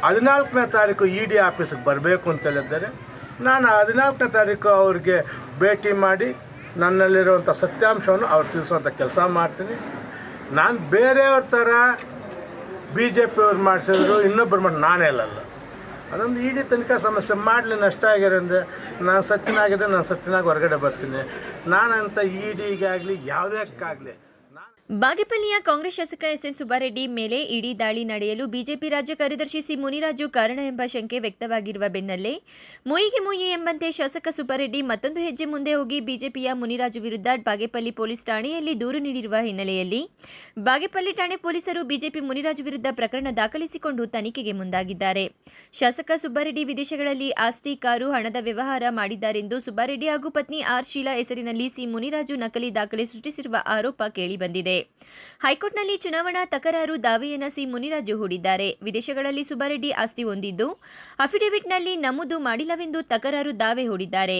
14ನೇ ತಾರೀಕು ED ಆಫೀಸಿಗೆ ಬರಬೇಕು ಅಂತ ಹೇಳಿದ್ದಾರೆ. ನಾನು 14ನೇ ತಾರೀಕು ಅವ್ರಿಗೆ ಭೇಟಿ ಮಾಡಿ ನನ್ನಲ್ಲಿರುವಂಥ ಸತ್ಯಾಂಶವನ್ನು ಅವ್ರು ತಿಳಿಸುವಂಥ ಕೆಲಸ ಮಾಡ್ತೀನಿ. ನಾನು ಬೇರೆಯವ್ರ ಥರ BJP ಅವ್ರು ಮಾಡಿಸಿದ್ರು ಇನ್ನೊಬ್ಬರು ಮಾಡಿ ನಾನೇ ಅಲ್ಲಲ್ಲ. ಅದೊಂದು ED ತನಿಖಾ ಸಮಸ್ಯೆ ಮಾಡಲಿ, ನಷ್ಟ ಆಗಿರೋಂದ್ರೆ ನಾನು ಸತ್ತಿನಾಗಿದೆ, ನಾನು ಸತ್ತಿನಾಗ ಹೊರಗಡೆ ಬರ್ತೀನಿ. ನಾನಂತ EDಗಾಗಲಿ ಯಾವುದಕ್ಕಾಗಲಿ ಬಾಗೇಪಲ್ಲಿಯ ಕಾಂಗ್ರೆಸ್ ಶಾಸಕ ಎಸ್ಎನ್ ಸುಬ್ಬಾರೆಡ್ಡಿ ಮೇಲೆ ಇಡಿ ದಾಳಿ ನಡೆಯಲು ಬಿಜೆಪಿ ರಾಜ್ಯ ಕಾರ್ಯದರ್ಶಿ ಸಿ ಮುನಿರಾಜು ಕಾರಣ ಎಂಬ ಶಂಕೆ ವ್ಯಕ್ತವಾಗಿರುವ ಬೆನ್ನಲ್ಲೇ ಮುಯಿಗೆ ಮುಯಿ ಎಂಬಂತೆ ಶಾಸಕ ಸುಬ್ಬಾರೆಡ್ಡಿ ಮತ್ತೊಂದು ಹೆಜ್ಜೆ ಮುಂದೆ ಹೋಗಿ ಬಿಜೆಪಿಯ ಮುನಿರಾಜು ವಿರುದ್ಧ ಬಾಗೇಪಲ್ಲಿ ಪೊಲೀಸ್ ಠಾಣೆಯಲ್ಲಿ ದೂರು ನೀಡಿರುವ ಹಿನ್ನೆಲೆಯಲ್ಲಿ ಬಾಗೇಪಲ್ಲಿ ಠಾಣೆ ಪೊಲೀಸರು ಬಿಜೆಪಿ ಮುನಿರಾಜು ವಿರುದ್ಧ ಪ್ರಕರಣ ದಾಖಲಿಸಿಕೊಂಡು ತನಿಖೆಗೆ ಮುಂದಾಗಿದ್ದಾರೆ. ಶಾಸಕ ಸುಬ್ಬಾರೆಡ್ಡಿ ವಿದೇಶಗಳಲ್ಲಿ ಆಸ್ತಿ, ಕಾರು, ಹಣದ ವ್ಯವಹಾರ ಮಾಡಿದ್ದಾರೆಂದು ಸುಬ್ಬಾರೆಡ್ಡಿ ಹಾಗೂ ಪತ್ನಿ ಆರ್ ಶೀಲಾ ಹೆಸರಿನಲ್ಲಿ ಸಿ ಮುನಿರಾಜು ನಕಲಿ ದಾಖಲೆ ಸೃಷ್ಟಿಸಿರುವ ಆರೋಪ ಕೇಳಿಬಂದಿದೆ. ಹೈಕೋರ್ಟ್ನಲ್ಲಿ ಚುನಾವಣಾ ತಕರಾರು ದಾವೆಯನ್ನ ಸಿ ಮುನಿರಾಜು ಹೂಡಿದ್ದಾರೆ. ವಿದೇಶಗಳಲ್ಲಿ ಸುಬ್ಬಾರೆಡ್ಡಿ ಆಸ್ತಿ ಹೊಂದಿದ್ದು ಅಫಿಡವಿಟ್ನಲ್ಲಿ ನಮೂದು ಮಾಡಿಲ್ಲವೆಂದು ತಕರಾರು ದಾವೆ ಹೂಡಿದ್ದಾರೆ.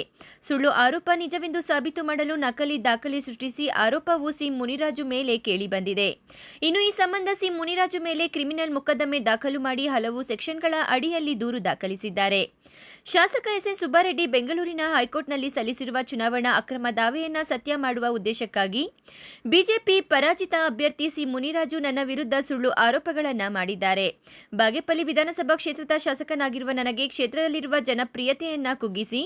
ಸುಳ್ಳು ಆರೋಪ ನಿಜವೆಂದು ಸಾಬೀತು ಮಾಡಲು ನಕಲಿ ದಾಖಲೆ ಸೃಷ್ಟಿಸಿ ಆರೋಪವು ಸಿ ಮುನಿರಾಜು ಮೇಲೆ ಕೇಳಿಬಂದಿದೆ. ಇನ್ನು ಈ ಸಂಬಂಧ ಸಿ ಮುನಿರಾಜು ಮೇಲೆ ಕ್ರಿಮಿನಲ್ ಮೊಕದ್ದಮೆ ದಾಖಲು ಮಾಡಿ ಹಲವು ಸೆಕ್ಷನ್ಗಳ ಅಡಿಯಲ್ಲಿ ದೂರು ದಾಖಲಿಸಿದ್ದಾರೆ. ಶಾಸಕ ಎಸ್ಎನ್ ಸುಬ್ಬಾರೆಡ್ಡಿ ಬೆಂಗಳೂರಿನ ಹೈಕೋರ್ಟ್ನಲ್ಲಿ ಸಲ್ಲಿಸಿರುವ ಚುನಾವಣಾ ಅಕ್ರಮ ದಾವೆಯನ್ನ ಸತ್ಯ ಮಾಡುವ ಉದ್ದೇಶಕ್ಕಾಗಿ ಬಿಜೆಪಿ ಪರಾಜಿತ ಅಭ್ಯರ್ಥಿ ಸಿ ಮುನಿರಾಜು ನನ್ನ ವಿರುದ್ಧ ಸುಳ್ಳು ಆರೋಪಗಳನ್ನು ಮಾಡಿದ್ದಾರೆ. ಬಾಗೇಪಲ್ಲಿ ವಿಧಾನಸಭಾ ಕ್ಷೇತ್ರದ ಶಾಸಕನಾಗಿರುವ ನನಗೆ ಕ್ಷೇತ್ರದಲ್ಲಿರುವ ಜನಪ್ರಿಯತೆಯನ್ನ ಕುಗ್ಗಿಸಿ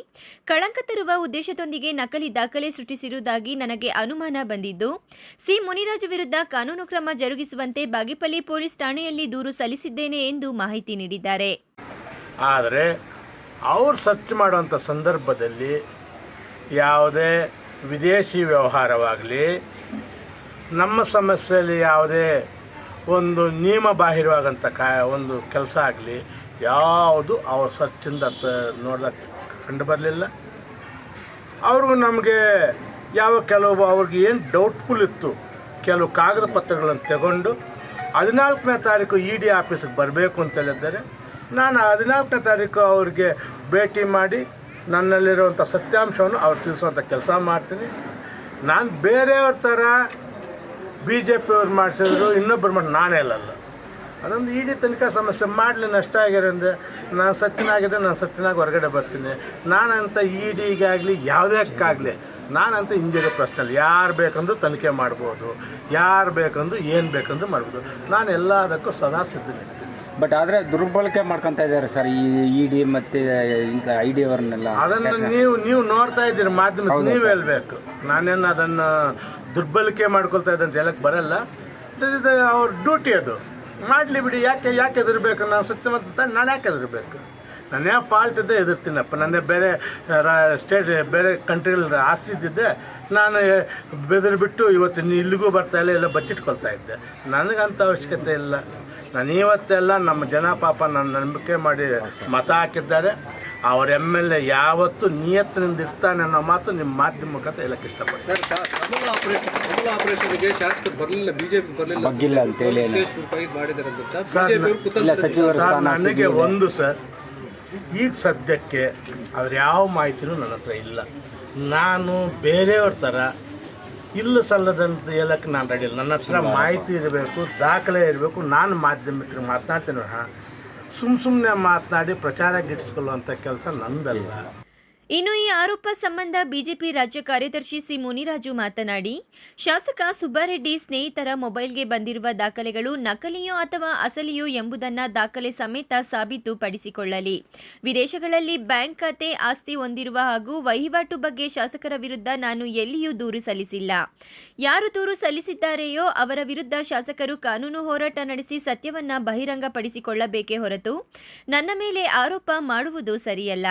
ಕಳಂಕ ತರುವ ಉದ್ದೇಶದೊಂದಿಗೆ ನಕಲಿ ದಾಖಲೆ ಸೃಷ್ಟಿಸಿರುವುದಾಗಿ ನನಗೆ ಅನುಮಾನ ಬಂದಿದ್ದು ಸಿ ಮುನಿರಾಜು ವಿರುದ್ಧ ಕಾನೂನು ಕ್ರಮ ಜರುಗಿಸುವಂತೆ ಬಾಗೇಪಲ್ಲಿ ಪೊಲೀಸ್ ಠಾಣೆಯಲ್ಲಿ ದೂರು ಸಲ್ಲಿಸಿದ್ದೇನೆ ಎಂದು ಮಾಹಿತಿ ನೀಡಿದ್ದಾರೆ. ಆದರೆ ಅವ್ರು ಸರ್ಚ್ ಮಾಡುವಂಥ ಸಂದರ್ಭದಲ್ಲಿ ಯಾವುದೇ ವಿದೇಶಿ ವ್ಯವಹಾರವಾಗಲಿ, ನಮ್ಮ ಸಮಸ್ಯೆಯಲ್ಲಿ ಯಾವುದೇ ಒಂದು ನಿಯಮ ಬಾಹಿರವಾಗಂಥ ಒಂದು ಕೆಲಸ ಆಗಲಿ ಯಾವುದು ಅವ್ರ ಸರ್ಚಿಂದ ನೋಡೋಕ್ಕೆ ಕಂಡು ಬರಲಿಲ್ಲ. ಅವ್ರಿಗೂ ನಮಗೆ ಕೆಲವು ಅವ್ರಿಗೆ ಏನು ಡೌಟ್ಫುಲ್ ಇತ್ತು, ಕೆಲವು ಕಾಗದ ಪತ್ರಗಳನ್ನು ತಗೊಂಡು 14ನೇ ತಾರೀಕು ED ಆಫೀಸಿಗೆ ಬರಬೇಕು ಅಂತ ಹೇಳಿದ್ದಾರೆ. ನಾನು 14ನೇ ತಾರೀಕು ಅವ್ರಿಗೆ ಭೇಟಿ ಮಾಡಿ ನನ್ನಲ್ಲಿರುವಂಥ ಸತ್ಯಾಂಶವನ್ನು ಅವ್ರು ತಿಳಿಸುವಂಥ ಕೆಲಸ ಮಾಡ್ತೀನಿ. ನಾನು ಬೇರೆಯವ್ರ ಥರ BJP ಅವ್ರು ಮಾಡಿಸಿದ್ರು ಇನ್ನೊಬ್ಬರು ಮಾಡಿ ನಾನೇ ಅಲ್ಲಲ್ಲ. ಅದೊಂದು ED ತನಿಖಾ ಸಮಸ್ಯೆ ಮಾಡಲಿ, ನಷ್ಟ ಆಗಿರೋಂದ್ರೆ ನಾನು ಸತ್ತಿನಾಗಿದೆ, ನಾನು ಸತ್ತಿನಾಗ ಹೊರಗಡೆ ಬರ್ತೀನಿ. ನಾನಂತ EDಗಾಗಲಿ ಯಾವುದಕ್ಕಾಗಲಿ ನಾನಂತ ಇಂಜಿನಿಯರ್ ಪ್ರಶ್ನೆಯಲ್ಲಿ ಯಾರು ಬೇಕಂದ್ರೂ ತನಿಖೆ ಮಾಡ್ಬೋದು, ಯಾರು ಬೇಕಂದ್ರೂ ಏನು ಬೇಕಂದ್ರೂ ಮಾಡ್ಬೋದು. ನಾನು ಎಲ್ಲದಕ್ಕೂ ಸದಾ ಸಿದ್ಧನಿರ್ತೀನಿ. ಬಟ್ ಆದರೆ ದುರ್ಬಳಕೆ ಮಾಡ್ಕೊತಾ ಇದ್ದಾರೆ ಸರ್ ಈ ED ಮತ್ತು ID ಅವರನ್ನೆಲ್ಲ. ಅದನ್ನು ನೀವು ನೋಡ್ತಾ ಇದ್ದೀರಿ ಮಾಧ್ಯಮ, ನೀವು ಹೇಳ್ಬೇಕು. ನಾನೇನು ಅದನ್ನು ದುರ್ಬಳಕೆ ಮಾಡ್ಕೊಳ್ತಾ ಇದ್ದೆ ಅಂತ ಹೇಳಕ್ಕೆ ಬರಲ್ಲ. ಅವ್ರ ಡ್ಯೂಟಿ ಅದು, ಮಾಡಲಿ ಬಿಡಿ. ಯಾಕೆ ಎದುರಬೇಕು? ನಾನು ಸತ್ಯವಂತ, ನಾನು ಯಾಕೆ ಎದುರಬೇಕು? ನಾನೇ ಫಾಲ್ಟ್ ಇದ್ದೆ ಎದುರ್ತೀನಪ್ಪ. ನನ್ನೇ ಬೇರೆ ಬೇರೆ ಕಂಟ್ರಿಯಲ್ಲಿ ಆಸ್ತಿ ಇದ್ದಿದ್ದೆ ನಾನು ಬೆದರಿಬಿಟ್ಟು ಇವತ್ತು ಇಲ್ಲಿಗೂ ಬರ್ತಾಯಿಲ್ಲ, ಎಲ್ಲ ಬಚ್ಚಿಟ್ಕೊಳ್ತಾ ಇದ್ದೆ. ನನಗಂಥ ಅವಶ್ಯಕತೆ ಇಲ್ಲ. ನಾನು ಇವತ್ತೆಲ್ಲ ನಮ್ಮ ಜನ ಪಾಪ ನನ್ನ ನಂಬಿಕೆ ಮಾಡಿ ಮತ ಹಾಕಿದ್ದಾರೆ. ಅವ್ರ MLA ಯಾವತ್ತೂ ನಿಯತ್ತಿನಿಂದ ಇರ್ತಾನೆ ಅನ್ನೋ ಮಾತು ನಿಮ್ಮ ಮಾಧ್ಯಮ ಮುಖಾಂತರ ಹೇಳಕ್ಕೆ ಇಷ್ಟಪಡ್ತೀನಿ. ನನಗೆ ಒಂದು ಸರ್, ಈಗ ಸದ್ಯಕ್ಕೆ ಅವ್ರು ಯಾವ ಮಾಹಿತಿನೂ ನನ್ನ ಹತ್ರ ಇಲ್ಲ. ನಾನು ಬೇರೆಯವ್ರ ಥರ ಇಲ್ಲ ಸಲ್ಲದಂತ ಹೇಳಕ್ಕೆ ನಾನು ರೆಡಿ ಇಲ್ಲ. ನನ್ನ ಹತ್ರ ಮಾಹಿತಿ ಇರಬೇಕು, ದಾಖಲೆ ಇರಬೇಕು. ನಾನು ಮಾಧ್ಯಮಿಕರಿಗೆ ಮಾತನಾಡ್ತೀನಿ, ಸುಮ್ಮನೆ ಮಾತನಾಡಿ ಪ್ರಚಾರ ಗಿಟ್ಟಿಸ್ಕೊಳ್ಳುವಂಥ ಕೆಲಸ ನಂದಲ್ಲ. ಇನ್ನು ಈ ಆರೋಪ ಸಂಬಂಧ ಬಿಜೆಪಿ ರಾಜ್ಯ ಕಾರ್ಯದರ್ಶಿ ಸಿ ಮುನಿರಾಜು ಮಾತನಾಡಿ, ಶಾಸಕ ಸುಬ್ಬಾರೆಡ್ಡಿ ಸ್ನೇಹಿತರ ಮೊಬೈಲ್ಗೆ ಬಂದಿರುವ ದಾಖಲೆಗಳು ನಕಲಿಯೋ ಅಥವಾ ಅಸಲಿಯೋ ಎಂಬುದನ್ನು ದಾಖಲೆ ಸಮೇತ ಸಾಬೀತುಪಡಿಸಿಕೊಳ್ಳಲಿ. ವಿದೇಶಗಳಲ್ಲಿ ಬ್ಯಾಂಕ್ ಖಾತೆ, ಆಸ್ತಿ ಹೊಂದಿರುವ ಹಾಗೂ ವಹಿವಾಟು ಬಗ್ಗೆ ಶಾಸಕರ ವಿರುದ್ಧ ನಾನು ಎಲ್ಲಿಯೂ ದೂರು ಸಲ್ಲಿಸಿಲ್ಲ. ಯಾರು ದೂರು ಸಲ್ಲಿಸಿದ್ದಾರೆಯೋ ಅವರ ವಿರುದ್ಧ ಶಾಸಕರು ಕಾನೂನು ಹೋರಾಟ ನಡೆಸಿ ಸತ್ಯವನ್ನ ಬಹಿರಂಗಪಡಿಸಿಕೊಳ್ಳಬೇಕೇ ಹೊರತು ನನ್ನ ಮೇಲೆ ಆರೋಪ ಮಾಡುವುದು ಸರಿಯಲ್ಲ.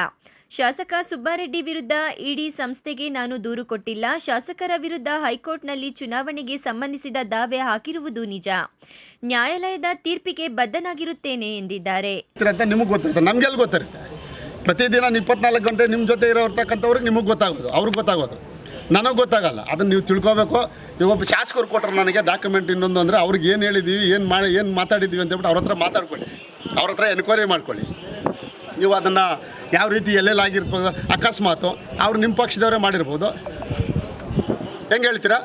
ಶಾಸಕ ಸುಬ್ಬಾರೆಡ್ಡಿ ವಿರುದ್ಧ ಇಡಿ ಸಂಸ್ಥೆಗೆ ನಾನು ದೂರು ಕೊಟ್ಟಿಲ್ಲ. ಶಾಸಕರ ವಿರುದ್ಧ ಹೈಕೋರ್ಟ್ನಲ್ಲಿ ಚುನಾವಣೆಗೆ ಸಂಬಂಧಿಸಿದ ದಾವೆ ಹಾಕಿರುವುದು ನಿಜ. ನ್ಯಾಯಾಲಯದ ತೀರ್ಪಿಗೆ ಬದ್ಧನಾಗಿರುತ್ತೇನೆ ಎಂದಿದ್ದಾರೆ. ನಿಮಗೆ ಗೊತ್ತಿರುತ್ತೆ, ನಮಗೆಲ್ಲ ಗೊತ್ತಿರುತ್ತೆ. ಪ್ರತಿದಿನ 24 ಗಂಟೆ ನಿಮ್ಮ ಜೊತೆ ಇರೋರ್ತಕ್ಕಂಥವ್ರಿಗೆ ನಿಮಗೆ ಗೊತ್ತಾಗೋದು, ಅವ್ರಿಗೆ ಗೊತ್ತಾಗೋದು, ನನಗೆ ಗೊತ್ತಾಗಲ್ಲ. ಅದನ್ನು ನೀವು ತಿಳ್ಕೊಬೇಕು. ಇವೊಬ್ಬ ಶಾಸಕರು ಕೊಟ್ಟರು ನನಗೆ ಡಾಕ್ಯುಮೆಂಟ್. ಇನ್ನೊಂದು ಅಂದರೆ ಅವ್ರಿಗೆ ಏನು ಹೇಳಿದ್ದೀವಿ, ಏನು ಮಾತಾಡಿದ್ದೀವಿ ಅಂತ ಹೇಳ್ಬಿಟ್ಟು ಅವ್ರ ಹತ್ರ ಮಾತಾಡ್ಕೊಳ್ಳಿ, ಅವ್ರ ಹತ್ರ ಎನ್ಕ್ವೈರಿ ಮಾಡ್ಕೊಳ್ಳಿ. ನೀವು ಅದನ್ನು ಯಾವ ರೀತಿ ಎಲ್ಲೆಲ್ಲಿ ಆಗಿರ್ಬೋದು, ಅಕಸ್ಮಾತು ಅವ್ರು ನಿಮ್ಮ ಪಕ್ಷದವರೇ ಮಾಡಿರ್ಬೋದು. ಹೆಂಗೆ ಹೇಳ್ತೀರಾ?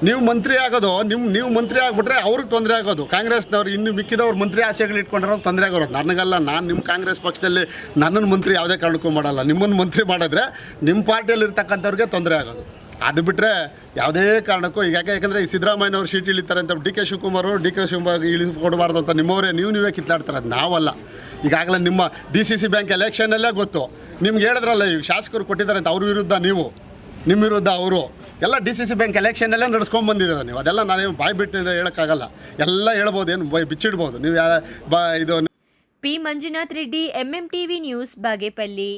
ನೀವು ಮಂತ್ರಿ ಆಗೋದು ನೀವು ಮಂತ್ರಿ ಆಗಿಬಿಟ್ರೆ ಅವ್ರಿಗೆ ತೊಂದರೆ ಆಗೋದು. ಕಾಂಗ್ರೆಸ್ನವ್ರು ಇನ್ನು ಮಿಕ್ಕಿದವ್ರು ಮಂತ್ರಿ ಆಸೆಗಳು ಇಟ್ಕೊಂಡಿರೋ ತೊಂದರೆ ಆಗೋದು. ನನಗಲ್ಲ, ನಾನು ನಿಮ್ಮ ಕಾಂಗ್ರೆಸ್ ಪಕ್ಷದಲ್ಲಿ ನನ್ನನ್ನು ಮಂತ್ರಿ ಯಾವುದೇ ಕಾರಣಕ್ಕೂ ಮಾಡಲ್ಲ. ನಿಮ್ಮನ್ನು ಮಂತ್ರಿ ಮಾಡಿದ್ರೆ ನಿಮ್ಮ ಪಾರ್ಟಿಯಲ್ಲಿ ಇರ್ತಕ್ಕಂಥವ್ರಿಗೆ ತೊಂದರೆ ಆಗೋದು. ಅದು ಬಿಟ್ಟರೆ ಯಾವುದೇ ಕಾರಣಕ್ಕೂ ಈಗ ಯಾಕೆಂದರೆ ಈ ಸಿದ್ದರಾಮಯ್ಯನವ್ರು ಶೀಟ್ ಇಳಿತಾರೆ ಅಂತ ಡಿ ಕೆ ಶಿವಕುಮಾರ್ ಇಳಿಸ್ಕೊಡಬಾರ್ದು ಅಂತ ನೀವೇ ಕಿತ್ತಾಡ್ತಾರೆ. ಅದು ನಾವಲ್ಲ. ಈಗಾಗಲೇ ನಿಮ್ಮ DCC ಬ್ಯಾಂಕ್ ಎಲೆಕ್ಷನಲ್ಲೇ ಗೊತ್ತು ನಿಮ್ಗೆ. ಹೇಳಿದ್ರಲ್ಲ ಈಗ ಶಾಸಕರು ಕೊಟ್ಟಿದ್ದಾರೆ ಅಂತ, ಅವ್ರ ವಿರುದ್ಧ ನೀವು, ನಿಮ್ಮ ವಿರುದ್ಧ ಅವರು ಎಲ್ಲ DCC ಬ್ಯಾಂಕ್ ಎಲೆಕ್ಷನಲ್ಲೇ ನಡೆಸ್ಕೊಂಬಂದಿದ್ದೀರ ನೀವು. ಅದೆಲ್ಲ ನಾನು ಬಾಯಿ ಬಿಟ್ಟು ಹೇಳೋಕ್ಕಾಗಲ್ಲ. ಎಲ್ಲ ಹೇಳ್ಬೋದು, ಏನು ಬಿಚ್ಚಿಡ್ಬೋದು ನೀವು. ಇದು P Manjunath Reddy, MMTV news, Bagepalli.